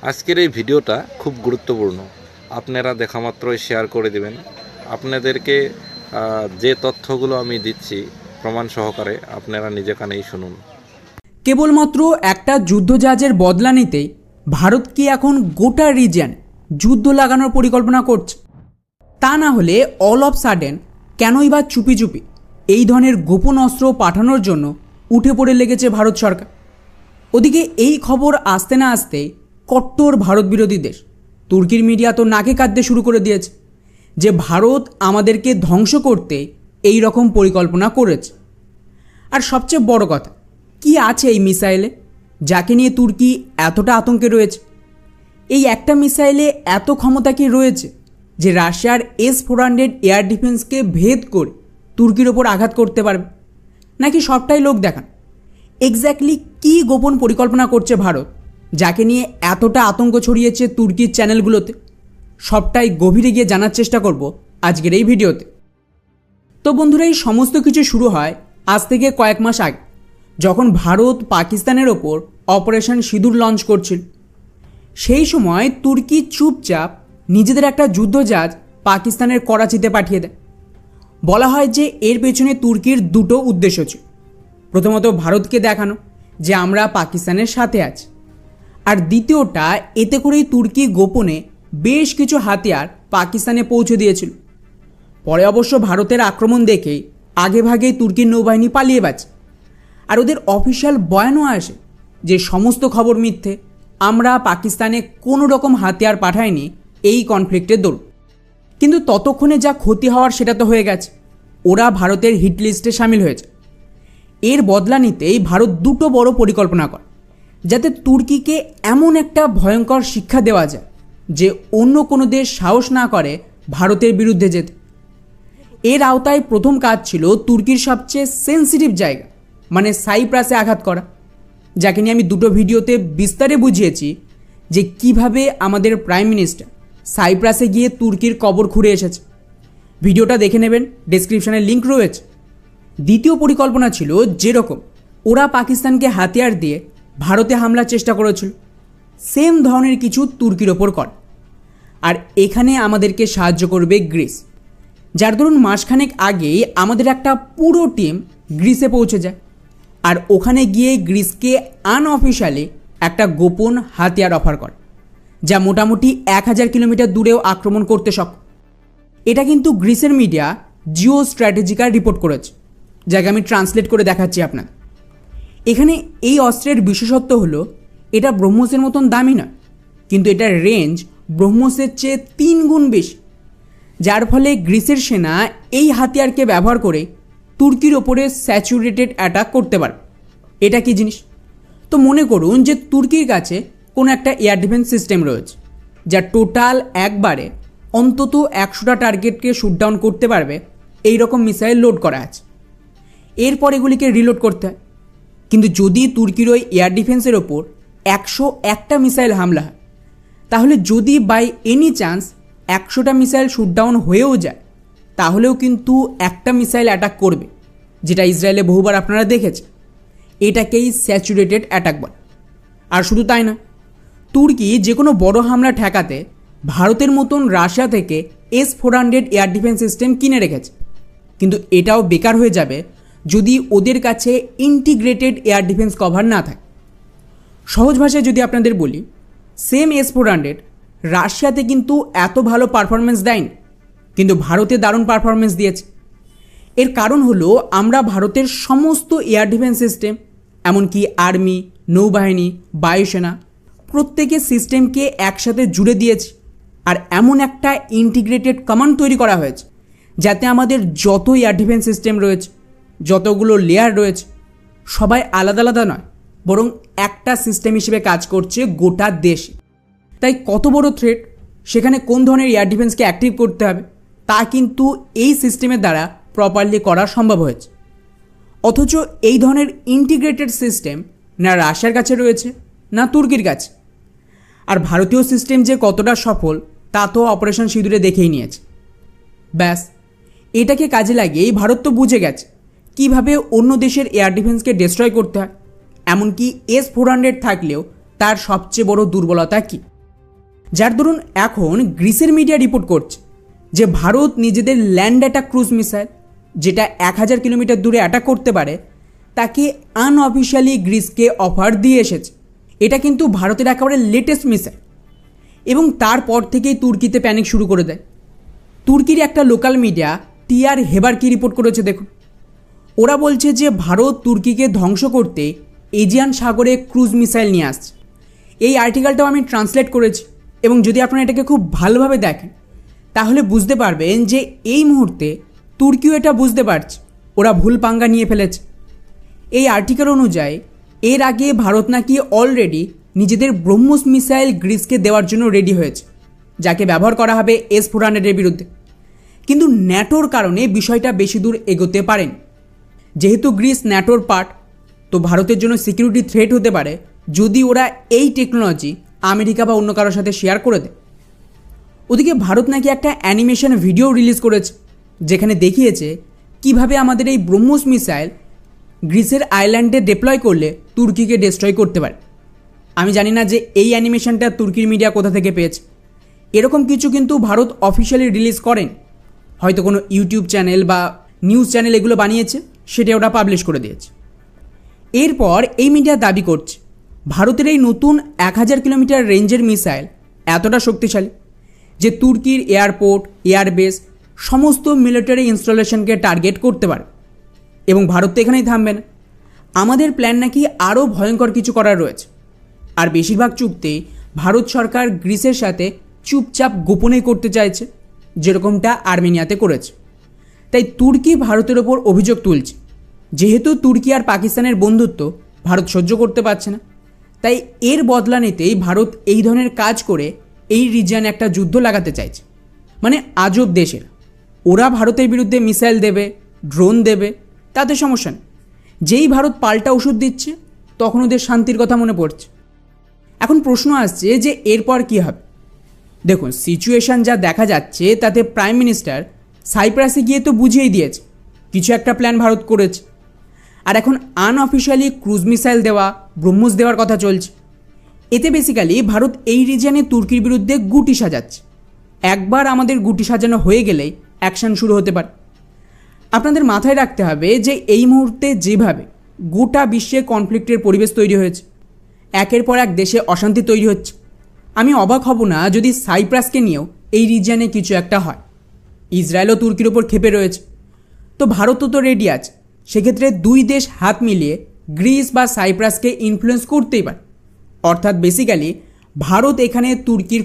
আজকের এই ভিডিওটা খুব গুরুত্বপূর্ণ। আপনারা দেখা মাত্রই শেয়ার করে দিবেন। আপনাদেরকে যে তথ্যগুলো আমি দিচ্ছি প্রমাণ সহকারে আপনারা নিজে কানেই শুনুন। কেবলমাত্র একটা যুদ্ধজাহাজের বদলা নিতেই ভারত কি এখন গোটা রিজিয়ন যুদ্ধ লাগানোর পরিকল্পনা করছে? তা না হলে অল অফ সাডেন কেনই বা চুপি চুপি এই ধরনের গোপন অস্ত্র পাঠানোর জন্য উঠে পড়ে লেগেছে ভারত সরকার? ওদিকে এই খবর আসতে না আসতে কট্টর ভারত বিরোধী দেশ তুর্কির মিডিয়া তো নাকে কাঁদতে শুরু করে দিয়েছে যে ভারত আমাদেরকে ধ্বংস করতে এই রকম পরিকল্পনা করেছে। আর সবচেয়ে বড় কথা, কি আছে এই মিসাইলে যাকে নিয়ে তুর্কি এতটা আতঙ্কে রয়েছে? এই একটা মিসাইলে এত ক্ষমতা কি রয়েছে যে রাশিয়ার S-400 এয়ার ডিফেন্সকে ভেদ করে তুর্কির ওপর আঘাত করতে পারবে? নাকি সবটাই লোক দেখান? এক্স্যাক্টলি কী গোপন পরিকল্পনা করছে ভারত যাকে নিয়ে এতটা আতঙ্ক ছড়িয়েছে তুর্কির চ্যানেলগুলোতে? সবটাই গভীরে গিয়ে জানার চেষ্টা করব আজকের এই ভিডিওতে। তো বন্ধুরা, এই সমস্ত কিছু শুরু হয় আজ থেকে কয়েক মাস আগে, যখন ভারত পাকিস্তানের ওপর অপারেশন সিঁদুর লঞ্চ করছিল। সেই সময় তুর্কি চুপচাপ নিজেদের একটা যুদ্ধজাহাজ পাকিস্তানের করাচিতে পাঠিয়ে দেয়। বলা হয় যে এর পেছনে তুর্কির দুটো উদ্দেশ্য ছিল। প্রথমত ভারতকে দেখানো যে আমরা পাকিস্তানের সাথে আছি, আর দ্বিতীয়টা এতে করেই তুর্কি গোপনে বেশ কিছু হাতিয়ার পাকিস্তানে পৌঁছে দিয়েছিল। পরে অবশ্য ভারতের আক্রমণ দেখেই আগেভাগেই তুর্কির নৌবাহিনী পালিয়ে বাঁচে, আর ওদের অফিসিয়াল বয়ানও আসে যে সমস্ত খবর মিথ্যে, আমরা পাকিস্তানে কোনো রকম হাতিয়ার পাঠাইনি এই কনফ্লিক্টের দরুন। কিন্তু ততক্ষণে যা ক্ষতি হওয়ার সেটা তো হয়ে গেছে, ওরা ভারতের হিট লিস্টে সামিল হয়েছে। এর বদলা নিতেই ভারত দুটো বড় পরিকল্পনা করে, যাতে তুর্কিকে এমন একটা ভয়ঙ্কর শিক্ষা দেওয়া যায় যে অন্য কোনো দেশ সাহস না করে ভারতের বিরুদ্ধে যেতে। এর আওতায় প্রথম কাজ ছিল তুর্কির সবচেয়ে সেন্সিটিভ জায়গা মানে সাইপ্রাসে আঘাত করা, যাকে নিয়ে আমি দুটো ভিডিওতে বিস্তারে বুঝিয়েছি যে কিভাবে আমাদের প্রাইম মিনিস্টার সাইপ্রাসে গিয়ে তুর্কির কবর খুঁড়ে এসেছে। ভিডিওটা দেখে নেবেন, ডেসক্রিপশনে লিঙ্ক রয়েছে। দ্বিতীয় পরিকল্পনা ছিল যেরকম ওরা পাকিস্তানকে হাতিয়ার দিয়ে ভারতে হামলার চেষ্টা করেছিল, সেম ধরনের কিছু তুর্কির ওপর করে। আর এখানে আমাদেরকে সাহায্য করবে গ্রিস, যার ধরুন মাসখানেক আগেই আমাদের একটা পুরো টিম গ্রিসে পৌঁছে যায়, আর ওখানে গিয়ে গ্রিসকে আনঅফিশিয়ালি একটা গোপন হাতিয়ার অফার করে যা মোটামুটি 1000 কিলোমিটার দূরেও আক্রমণ করতে সক্ষম। এটা কিন্তু গ্রিসের মিডিয়া জিও স্ট্র্যাটেজিক্যাল রিপোর্ট করেছে, যাকে আমি ট্রান্সলেট করে দেখাচ্ছি আপনার। এখানে এই অস্ত্রের বিশেষত্ব হলো এটা ব্রহ্মসের মতন দামি না, কিন্তু এটার রেঞ্জ ব্রহ্মসের চেয়ে 3 গুণ বেশি, যার ফলে গ্রিসের সেনা এই হাতিয়ারকে ব্যবহার করে তুর্কির ওপরে স্যাচুরেটেড অ্যাটাক করতে পারে। এটা কি জিনিস? তো মনে করুন যে তুর্কির কাছে কোনো একটা এয়ার ডিফেন্স সিস্টেম রয়েছে যা টোটাল একবারে অন্তত 100টা টার্গেটকে শুটডাউন করতে পারবে এই রকম মিসাইল লোড করা আছে। এরপর এগুলিকে রিলোড করতে হয়। কিন্তু যদি তুর্কির ওই এয়ার ডিফেন্সের ওপর 101টা মিসাইল হামলা হয়, তাহলে যদি বাই এনি চান্স 100টা মিসাইল শুটডাউন হয়েও যায়, তাহলেও কিন্তু একটা মিসাইল অ্যাটাক করবে, যেটা ইসরায়েলে বহুবার আপনারা দেখেছে। এটাকেই স্যাচুরেটেড অ্যাটাক বলে। আর শুধু তাই না, তুর্কি যে কোনো বড় হামলা ঠেকাতে ভারতের মতন রাশিয়া থেকে S-400 এয়ার ডিফেন্স সিস্টেম কিনে রেখেছে। কিন্তু এটাও বেকার হয়ে যাবে যদি ওদের কাছে ইন্টিগ্রেটেড এয়ার ডিফেন্স কভার না থাকে। সহজ ভাষায় যদি আপনাদের বলি, সেম S-400 রাশিয়াতে কিন্তু এত ভালো পারফরমেন্স দেয়নি, কিন্তু ভারতে দারুণ পারফরমেন্স দিয়েছে। এর কারণ হলো আমরা ভারতের সমস্ত এয়ার ডিফেন্স সিস্টেম, এমনকি আর্মি, নৌবাহিনী, বায়ুসেনা, প্রত্যেকের সিস্টেমকে একসাথে জুড়ে দিয়েছি। আর এমন একটা ইন্টিগ্রেটেড কমান্ড তৈরি করা হয়েছে যাতে আমাদের যত এয়ার ডিফেন্স সিস্টেম রয়েছে, যতগুলো লেয়ার রয়েছে, সবাই আলাদা আলাদা নয়, বরং একটা সিস্টেম হিসেবে কাজ করছে গোটা দেশে। তাই কত বড় থ্রেট, সেখানে কোন ধরনের এয়ার ডিফেন্সকে অ্যাক্টিভ করতে হবে, তা কিন্তু এই সিস্টেমের দ্বারা প্রপারলি করা সম্ভব হয়েছে। অথচ এই ধরনের ইন্টিগ্রেটেড সিস্টেম না রাশিয়ার কাছে রয়েছে না তুর্কির কাছে। আর ভারতীয় সিস্টেম যে কতটা সফল তা তো অপারেশন সিঁদুরে দেখেই নিয়েছে। ব্যাস, এটাকে কাজে লাগিয়েই ভারত তো বুঝে গেছে কীভাবে অন্য দেশের এয়ার ডিফেন্সকে ডিস্ট্রয় করতে হয়। এমনকি S-400 থাকলেও তার সবচেয়ে বড় দুর্বলতা কী, যার দরুন এখন গ্রিসের মিডিয়া রিপোর্ট করছে যে ভারত নিজেদের ল্যান্ড অ্যাটাক ক্রুজ মিসাইল, যেটা 1000 কিলোমিটার দূরে অ্যাটাক করতে পারে, তাকে আনঅফিশিয়ালি গ্রিসকে অফার দিয়ে এসেছে। এটা কিন্তু ভারতের একেবারে লেটেস্ট মিসাইল। এবং তারপর থেকেই তুর্কিতে প্যানিক শুরু করে দেয়। তুর্কির একটা লোকাল মিডিয়া টিআর হেবার কি রিপোর্ট করেছে দেখুন। ওরা বলছে যে ভারত তুর্কিকে ধ্বংস করতে এজিয়ান সাগরে ক্রুজ মিসাইল নিয়ে আসছে। এই আর্টিকেলটাও আমি ট্রান্সলেট করেছি, এবং যদি আপনারা এটাকে খুব ভালোভাবে দেখেন তাহলে বুঝতে পারবেন যে এই মুহূর্তে তুর্কিও এটা বুঝতে পারছে ওরা ভুল পাঙ্গা নিয়ে ফেলেছে। এই আর্টিকেল অনুযায়ী এর আগে ভারত নাকি অলরেডি নিজেদের ব্রহ্মোস মিসাইল গ্রিসকে দেওয়ার জন্য রেডি হয়েছে, যাকে ব্যবহার করা হবে S-400-এর বিরুদ্ধে। কিন্তু ন্যাটোর কারণে বিষয়টা বেশি দূর এগোতে পারেন। যেহেতু গ্রিস ন্যাটোর পার্ট, তো ভারতের জন্য সিকিউরিটি থ্রেট হতে পারে যদি ওরা এই টেকনোলজি আমেরিকা বা অন্য কারোর সাথে শেয়ার করে দেয়। ওদিকে ভারত নাকি একটা অ্যানিমেশন ভিডিও রিলিজ করেছে, যেখানে দেখিয়েছে কিভাবে আমাদের এই ব্রহ্মোস মিসাইল গ্রিসের আইল্যান্ডে ডিপ্লয় করলে তুর্কিকে ডিস্ট্রয় করতে পারে। আমি জানি না যে এই অ্যানিমেশনটা তুর্কির মিডিয়া কোথা থেকে পেয়েছে। এরকম কিছু কিন্তু ভারত অফিসিয়ালি রিলিজ করেন, হয়তো কোনো ইউটিউব চ্যানেল বা নিউজ চ্যানেল এগুলো বানিয়েছে, সেটা ওরা পাবলিশ করে দিয়েছে। এরপর এই মিডিয়া দাবি করছে ভারতের এই নতুন 1000 কিলোমিটার রেঞ্জের মিসাইল এতটা শক্তিশালী যে তুর্কির এয়ারপোর্ট, এয়ারবেস, সমস্ত মিলিটারি ইনস্টলেশনকে টার্গেট করতে পারে। এবং ভারত তো এখানেই থামবে না, আমাদের প্ল্যান নাকি আরও ভয়ঙ্কর কিছু করার রয়েছে। আর বেশিরভাগ চুক্তি ভারত সরকার গ্রিসের সাথে চুপচাপ গোপনেই করতে চাইছে, যেরকমটা আর্মেনিয়াতে করেছে। তাই তুর্কি ভারতের ওপর অভিযোগ তুলছে, যেহেতু তুর্কি আর পাকিস্তানের বন্ধুত্ব ভারত সহ্য করতে পারছে না, তাই এর বদলা নিতেই ভারত এই ধরনের কাজ করে এই রিজিয়নে একটা যুদ্ধ লাগাতে চাইছে। মানে আজব দেশের, ওরা ভারতের বিরুদ্ধে মিসাইল দেবে, ড্রোন দেবে, তাতে সমস্যা নেই। যেই ভারত পাল্টা ওষুধ দিচ্ছে তখন ওদের শান্তির কথা মনে পড়ছে। এখন প্রশ্ন আসছে যে এরপর কী হবে। দেখুন, সিচুয়েশান যা দেখা যাচ্ছে তাতে প্রাইম মিনিস্টার সাইপ্রাসে গিয়ে তো বুঝিয়েই দিয়েছে কিছু একটা প্ল্যান ভারত করেছে। আর এখন আনঅফিশিয়ালি ক্রুজ মিসাইল দেওয়া, ব্রহ্মোস দেওয়ার কথা চলছে। এতে বেসিক্যালি ভারত এই রিজিয়নে তুর্কির বিরুদ্ধে গুটি সাজাচ্ছে। একবার আমাদের গুটি সাজানো হয়ে গেলেই অ্যাকশন শুরু হতে পারে। আপনাদের মাথায় রাখতে হবে যে এই মুহূর্তে যেভাবে গোটা বিশ্বে কনফ্লিক্টের পরিবেশ তৈরি হয়েছে, একের পর এক দেশে অশান্তি তৈরি হচ্ছে, আমি অবাক হব না যদি সাইপ্রাসকে নিয়েও এই রিজিয়নে কিছু একটা হয়। ইসরায়েলও তুর্কির ওপর ক্ষেপে রয়েছে, তো ভারতও তো রেডি আছে। সেক্ষেত্রে দুই দেশ হাত মিলিয়ে গ্রিস বা সাইপ্রাসকে ইনফ্লুয়েন্স করতেই পারে। অর্থাৎ বেসিক্যালি ভারত এখানে তুর্কির